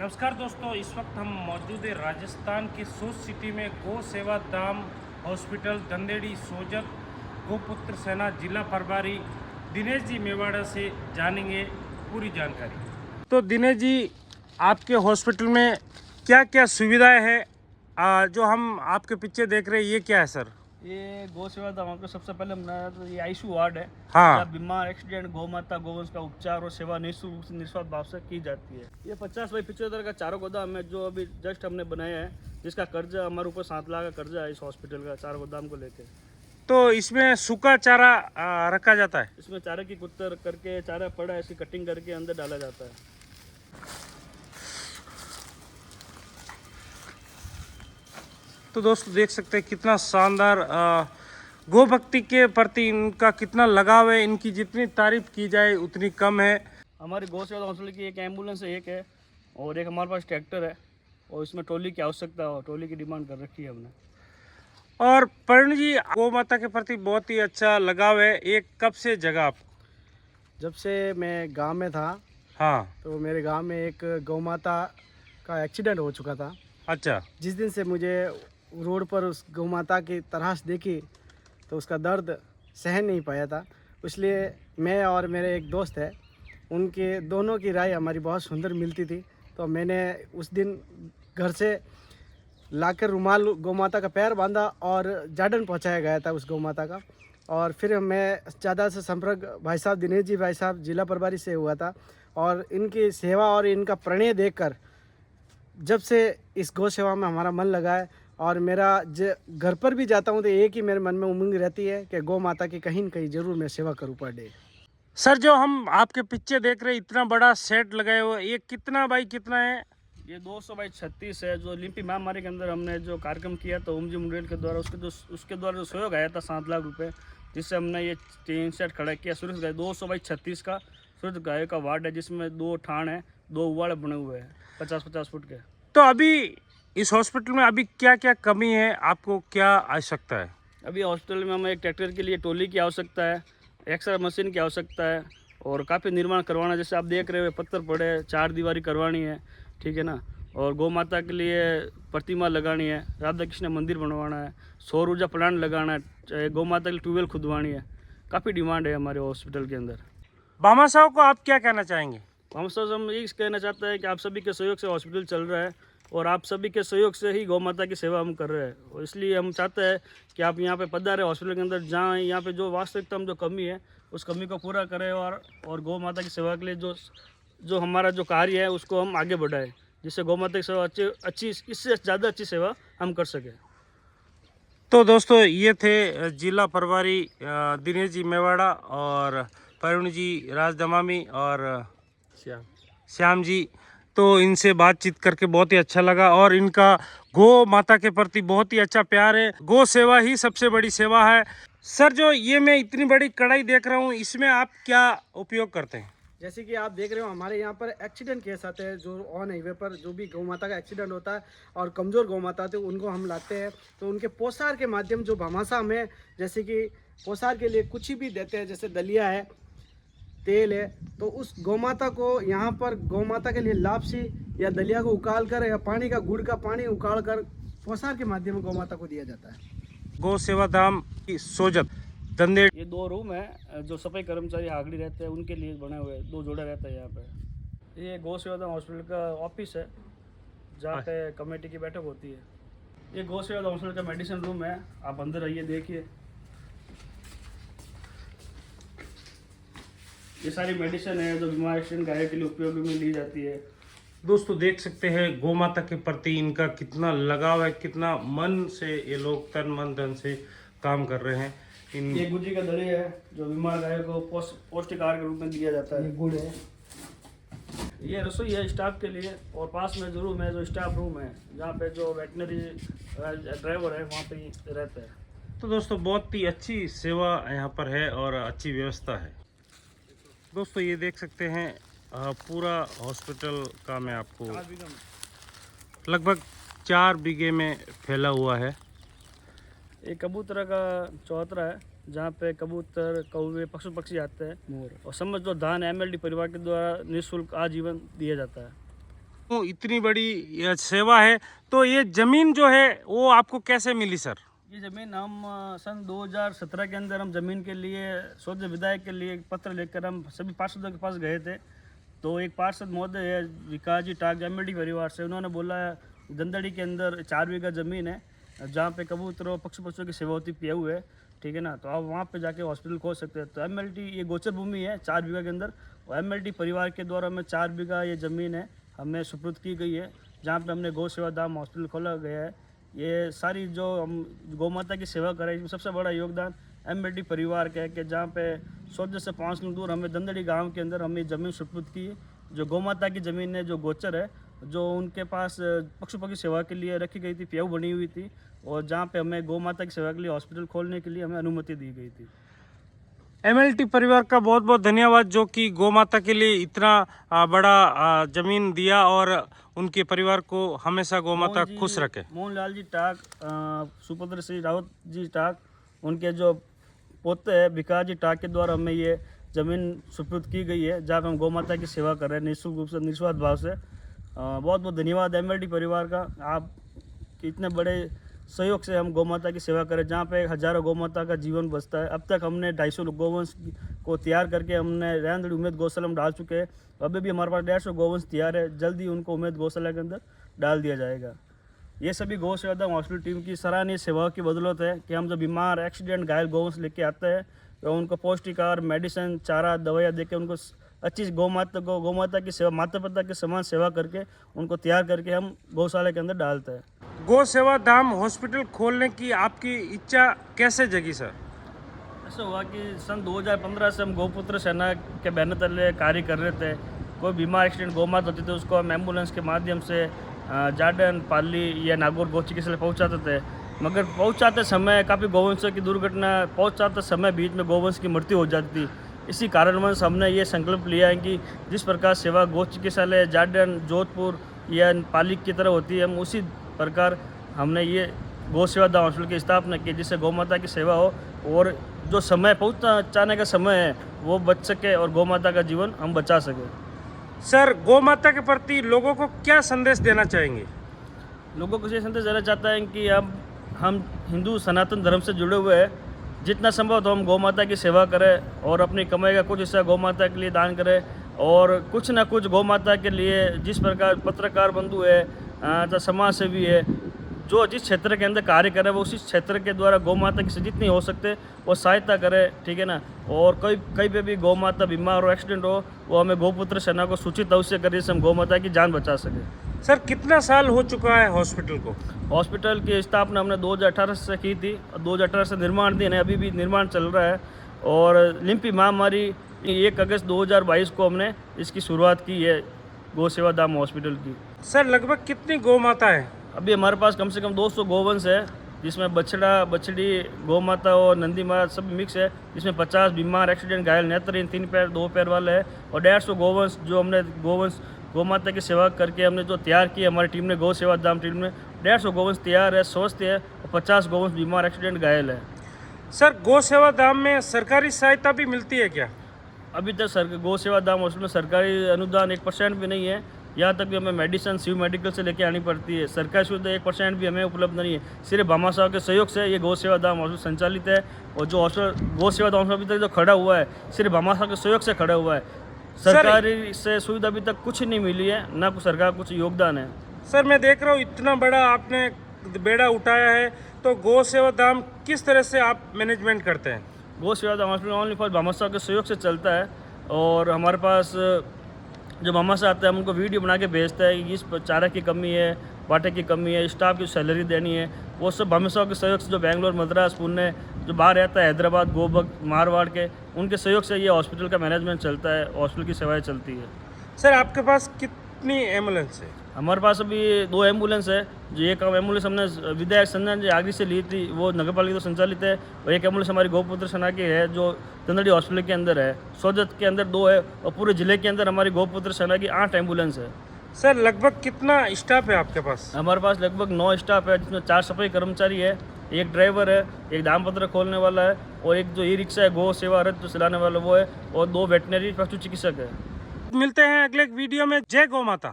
नमस्कार दोस्तों, इस वक्त हम मौजूद है राजस्थान की सोच सिटी में गौ सेवा धाम हॉस्पिटल दंदेड़ी सोजत गोपुत्र सेना जिला प्रभारी दिनेश जी मेवाड़ा से जानेंगे पूरी जानकारी। तो दिनेश जी, आपके हॉस्पिटल में क्या क्या सुविधाएं हैं? जो हम आपके पीछे देख रहे हैं ये क्या है सर? ये गौ सेवा धाम आपको सबसे पहले बनाया तो ये आईसीयू वार्ड है। हाँ। जहाँ बीमार एक्सीडेंट गौ माता गोवंश का उपचार और सेवा निःशुल्क निस्वार्थ भाव से की जाती है। ये 50 बाई 75 का चारों गोदाम है जो अभी जस्ट हमने बनाया है, जिसका कर्जा हमारे ऊपर 7 लाख का कर्जा है इस हॉस्पिटल का चारों गोदाम को लेके। तो इसमें सूखा चारा रखा जाता है? इसमें चारे की कुत्तर करके चारा पड़ा है, इसकी कटिंग करके अंदर डाला जाता है। तो दोस्तों देख सकते हैं कितना शानदार गौ भक्ति के प्रति इनका कितना लगाव है। इनकी जितनी तारीफ की जाए उतनी कम है। हमारी गौ सेवा हॉस्पिटल की एक एम्बुलेंस एक है और एक हमारे पास ट्रैक्टर है और इसमें ट्रॉली की आवश्यकता हो, ट्रॉली की डिमांड कर रखी है हमने। और परण जी, गौ माता के प्रति बहुत ही अच्छा लगाव है। एक कब से जगह आप? जब से मैं गांव में था, हाँ। तो मेरे गांव में एक गौ माता का एक्सीडेंट हो चुका था। अच्छा। जिस दिन से मुझे रोड पर उस गौ माता की तलाश देखी तो उसका दर्द सहन नहीं पाया था। इसलिए मैं और मेरे एक दोस्त है, उनके दोनों की राय हमारी बहुत सुंदर मिलती थी। तो मैंने उस दिन घर से लाकर रुमाल गौ माता का पैर बांधा और जार्डन पहुंचाया गया था उस गौ माता का। और फिर मैं ज़्यादा से संपर्क भाई साहब दिनेश जी भाई साहब जिला प्रभारी से हुआ था और इनकी सेवा और इनका प्रणय देखकर जब से इस गौ सेवा में हमारा मन लगा है। और मेरा घर पर भी जाता हूँ तो एक ही मेरे मन में उमंग रहती है कि गौ माता की कहीं न कहीं ज़रूर मैं सेवा करूँ पर डे। सर, जो हम आपके पीछे देख रहे हैं इतना बड़ा सेट लगाए हुआ, ये कितना बाई कितना है? ये 200 बाई 36 है। जो लिम्पी महामारी के अंदर हमने जो कार्यक्रम किया था ओमजी मुंडेल के द्वारा, उसके द्वारा जो सहयोग आया था 7 लाख रुपए, जिससे हमने ये टीन सेट खड़ा किया। सुरक्षित गाय 200 बाई 36 का सुरक्षित गाय का वार्ड है, जिसमें 2 ठाण है, 2 उवाड़े बने हुए हैं 50-50 फुट के। तो अभी इस हॉस्पिटल में अभी क्या क्या कमी है, आपको क्या आवश्यकता है? अभी हॉस्पिटल में हमें एक ट्रैक्टर के लिए ट्रॉली की आवश्यकता है, एक्सरे मशीन की आवश्यकता है और काफ़ी निर्माण करवाना, जैसे आप देख रहे हो पत्थर पड़े, 4 दीवारी करवानी है, ठीक है ना। और गौ माता के लिए प्रतिमा लगानी है, राधा कृष्ण मंदिर बनवाना है, सौर ऊर्जा प्लांट लगाना है, गौ माता के लिए ट्यूबवेल खुदवानी है। काफ़ी डिमांड है हमारे हॉस्पिटल के अंदर। बामा साहब को आप क्या कहना चाहेंगे? हम यही कहना चाहते हैं कि आप सभी के सहयोग से हॉस्पिटल चल रहा है और आप सभी के सहयोग से ही गौ माता की सेवा हम कर रहे हैं। और इसलिए हम चाहते हैं कि आप यहाँ पे पधारें हॉस्पिटल के अंदर, जहाँ यहाँ पे जो वास्तविकता में जो कमी है उस कमी को पूरा करें और गौ माता की सेवा के लिए जो हमारा जो कार्य है उसको हम आगे बढ़ाएं, जिससे गौ माता की सेवा अच्छी इससे ज़्यादा अच्छी सेवा हम कर सकें। तो दोस्तों, ये थे जिला प्रभारी दिनेश जी मेवाड़ा और परुण जी राजदमामी और श्याम जी। तो इनसे बातचीत करके बहुत ही अच्छा लगा और इनका गौ माता के प्रति बहुत ही अच्छा प्यार है। गौ सेवा ही सबसे बड़ी सेवा है। सर, जो ये मैं इतनी बड़ी कढ़ाई देख रहा हूँ, इसमें आप क्या उपयोग करते हैं? जैसे कि आप देख रहे हो हमारे यहाँ पर एक्सीडेंट केस आते हैं, जो ऑन हाईवे पर जो भी गौ माता का एक्सीडेंट होता है और कमज़ोर गौ माता आते हैं उनको हम लाते हैं। तो उनके पोसार के माध्यम जो भामाशाह में, जैसे कि पोसार के लिए कुछ भी देते हैं, जैसे दलिया है, तेल है, तो उस गौ माता को यहाँ पर गौ माता के लिए लापसी या दलिया को उकाल कर या पानी का गुड़ का पानी उकाल कर पोसार के माध्यम में गौ माता को दिया जाता है। गौ सेवा धाम की सोजत दंदेड़। ये 2 रूम है जो सफाई कर्मचारी आगड़ी रहते हैं उनके लिए बने हुए, 2 जोड़ा रहता है यहाँ पे। ये गौ सेवा धाम हॉस्पिटल का ऑफिस है जहाँ पे कमेटी की बैठक होती है। ये गौ सेवा धाम हॉस्पिटल का मेडिसिन रूम है, आप अंदर आइए देखिए। ये सारी मेडिसिन है जो बीमार एक्सीडेंट गाय के लिए उपयोग में ली जाती है। दोस्तों देख सकते हैं गौ माता के प्रति इनका कितना लगाव है, कितना मन से ये लोग तन मन धन से काम कर रहे हैं। ये गुजी का दलिया है जो बीमार गाय को पौष्टिक आहार के रूप में दिया जाता है। ये गुड़ है। ये रसोई है स्टाफ के लिए और पास में जो रूम है जो स्टाफ रूम है जहाँ पे जो वेटनरी ड्राइवर है वहाँ पे ही रहता है। तो दोस्तों बहुत ही अच्छी सेवा यहाँ पर है और अच्छी व्यवस्था है। दोस्तों ये देख सकते हैं पूरा हॉस्पिटल का मैं आपको लगभग 4 बीघे में फैला हुआ है। एक कबूतर का चौतरा है जहाँ पे कबूतर, कौवे, पशु पक्षी आते हैं और समझ लो धान MLD परिवार के द्वारा निःशुल्क आजीवन दिया जाता है। तो इतनी बड़ी सेवा है, तो ये ज़मीन जो है वो आपको कैसे मिली सर? ये ज़मीन हम सन 2017 के अंदर हम ज़मीन के लिए सोच विधायक के लिए एक पत्र लेकर हम सभी पार्षदों के पास गए थे। तो एक पार्षद महोदय है विकास जी टाक एमएलडी परिवार से, उन्होंने बोला दंदड़ी के अंदर 4 बीघा ज़मीन है जहाँ पे कबूतरों पशुओं की सेवा होती पिया हुआ है, ठीक है ना, तो आप वहाँ पे जाके हॉस्पिटल खोल सकते हैं। तो एमएलडी ये गोचर भूमि है 4 बीघा के अंदर, और एमएलडी परिवार के द्वारा हमें 4 बीघा ये ज़मीन है हमें सुपुर्द की गई है, जहाँ पे हमने गौ सेवा धाम हॉस्पिटल खोला गया है। ये सारी जो हम गौ माता की सेवा करें, इसमें सबसे बड़ा योगदान एमएलडी परिवार का है कि जहाँ पे सोचे से 5 किलोमीटर दूर हमें दंदड़ी गांव के अंदर हमें ज़मीन सुपुर्द की है, जो गौ माता की ज़मीन है, जो गोचर है, जो उनके पास पशु पक्षी सेवा के लिए रखी गई थी, प्याऊ बनी हुई थी, और जहाँ पे हमें गौ माता की सेवा के लिए हॉस्पिटल खोलने के लिए हमें अनुमति दी गई थी। एमएलटी परिवार का बहुत बहुत धन्यवाद, जो कि गौ माता के लिए इतना बड़ा ज़मीन दिया और उनके परिवार को हमेशा गौ माता खुश रखे। मोहनलाल जी टाक, सुपुत्र श्री रावत जी टाक, उनके जो पोते हैं विकास जी टाक के द्वारा हमें ये ज़मीन सुपुर्द की गई है, जहाँ पे हम गौ माता की सेवा कर रहे हैं निःशुल्क रूप से, निस्वार्थ भाव से। बहुत बहुत धन्यवाद एमएलडी परिवार का, आप इतने बड़े सहयोग से हम गौ माता की सेवा करें, जहाँ पे हज़ारों गौ माता का जीवन बचता है। अब तक हमने 250 गौवंश को तैयार करके हमने रैंदड़ी उम्मीद गौशाला में डाल चुके हैं। अभी भी हमारे पास 150 गौवंश तैयार है, जल्दी उनको उम्मीद गौशाला के अंदर डाल दिया जाएगा। ये सभी गौ सेवा धाम हॉस्पिटल टीम की सराहनीय सेवा की बदौलत है कि हम जो बीमार एक्सीडेंट घायल गौवंश लेके आते हैं, तो उनको पौष्टिक आहार, मेडिसिन, चारा, दवाइयाँ देकर उनको अच्छी गौ माता की सेवा, माता पिता के समान सेवा करके उनको तैयार करके हम गौशाला के अंदर डालते हैं। गौ सेवा धाम हॉस्पिटल खोलने की आपकी इच्छा कैसे जगी सर? ऐसा हुआ कि सन 2015 से हम गौपुत्र सेना के बैनर तले कार्य कर रहे थे। कोई बीमार एक्सीडेंट गौ माता होती थी, उसको हम एम्बुलेंस के माध्यम से जाडन, पाली या नागौर गौ चिकित्सालय पहुँचाते थे, मगर पहुँचाते समय काफ़ी गौवंशों की दुर्घटना, पहुँचाते समय बीच में गौवंश की मृत्यु हो जाती थी। इसी कारणवश हमने ये संकल्प लिया है कि जिस प्रकार सेवा गौ चिकित्सालय जाडन, जोधपुर या पाली की तरह होती है, हम उसी प्रकार हमने ये गौ सेवा धाम हॉस्पिटल की स्थापना की, जिससे गौ माता की सेवा हो और जो समय पहुँचाने का समय है वो बच सके और गौ माता का जीवन हम बचा सकें। सर, गौ माता के प्रति लोगों को क्या संदेश देना चाहेंगे? लोगों को ये संदेश देना चाहता है कि अब हम हिंदू सनातन धर्म से जुड़े हुए हैं, जितना संभव तो हम गौ माता की सेवा करें और अपनी कमाई का कुछ हिस्सा गौ माता के लिए दान करें, और कुछ ना कुछ गौ माता के लिए, जिस प्रकार पत्रकार बंधु है, जो समाज सेवी है, जो जिस क्षेत्र के अंदर कार्य करे वो उसी क्षेत्र के द्वारा गौ माता की जितनी हो सकते वो सहायता करे, ठीक है ना। और कहीं पे भी गौ माता बीमार हो, एक्सीडेंट हो, वो हमें गौपुत्र सेना को सूचित अवश्य करें, जिससे हम गौ माता की जान बचा सके। सर, कितना साल हो चुका है हॉस्पिटल को? हॉस्पिटल की स्थापना हमने 2018 से की थी, 2018 से निर्माणाधीन है, अभी भी निर्माण चल रहा है। और लिम्पी महामारी 1 अगस्त 2022 को हमने इसकी शुरुआत की है गौ सेवा धाम हॉस्पिटल की। सर, लगभग कितनी गौ माता है? अभी हमारे पास कम से कम 200 गौवंश है, जिसमें बछड़ा, बछड़ी, गौ माता और नंदी माता सब मिक्स है, जिसमें 50 बीमार एक्सीडेंट घायल नेत्रहीन 3 पैर 2 पैर वाले है, और 150 गौवंश जो हमने गौ माता की सेवा करके हमने जो तैयार की हमारी टीम ने, गौ सेवा धाम टीम ने 150 गौवंश तैयार है, स्वस्थ है, और 50 गौवंश बीमार एक्सीडेंट घायल है। सर, गौ सेवा धाम में सरकारी सहायता भी मिलती है क्या? अभी तक गौ सेवा धाम हॉस्पिटल में सरकारी अनुदान 1% भी नहीं है, यहाँ तक भी हमें मेडिसिन शिव मेडिकल से लेके आनी पड़ती है। सरकारी सुविधा 1% भी हमें उपलब्ध नहीं है। सिर्फ भामा साहब के सहयोग से ये गौ सेवा धाम हॉस्पिटल संचालित है, और जो हॉस्पिटल गौ सेवा धाम अभी तक जो खड़ा हुआ है सिर्फ भामा साहब के सहयोग से खड़ा हुआ है। सरकारी से सुविधा अभी तक कुछ नहीं मिली है, ना कुछ सरकार कुछ योगदान है। सर, मैं देख रहा हूँ इतना बड़ा आपने बेड़ा उठाया है, तो गौ सेवा धाम किस तरह से आप मैनेजमेंट करते हैं? गौ सेवा धाम हॉस्पिटल ओनली फॉर भामा साहब के सहयोग से चलता है, और हमारे पास जब मामा से आते हैं हम उनको वीडियो बना के भेजते हैं कि इस चारा की कमी है, वाटे की कमी है, स्टाफ की सैलरी देनी है, वो सब भामा साहब के सहयोग से, जो बेंगलोर, मद्रास, पुणे, जो बाहर रहता है हैदराबाद, गोबक, मारवाड़ के, उनके सहयोग से ये हॉस्पिटल का मैनेजमेंट चलता है, हॉस्पिटल की सेवाएं चलती है। सर, आपके पास कितनी एम्बुलेंस है? हमारे पास अभी 2 एम्बुलेंस है, जो एक एम्बुलेंस हमने विधायक संजय जी आगरी से ली थी, वो नगर पालिका तो संचालित है, और एक एम्बुलेंस हमारी गौपुत्र सेना की है जो दंदड़ी हॉस्पिटल के अंदर है। सोजत के अंदर 2 है, और पूरे जिले के अंदर हमारी गौपुत्र सेना की 8 एम्बुलेंस है। सर, लगभग कितना स्टाफ है आपके पास? हमारे पास लगभग 9 स्टाफ है, जिसमें 4 सफाई कर्मचारी है, एक ड्राइवर है, एक दामपत्र खोलने वाला है, और एक जो ई रिक्शा है गौ सेवा रथ जो चलाने वाला वो है, और 2 वेटनरी पशु चिकित्सक है। मिलते हैं अगले वीडियो में। जय गौ माता।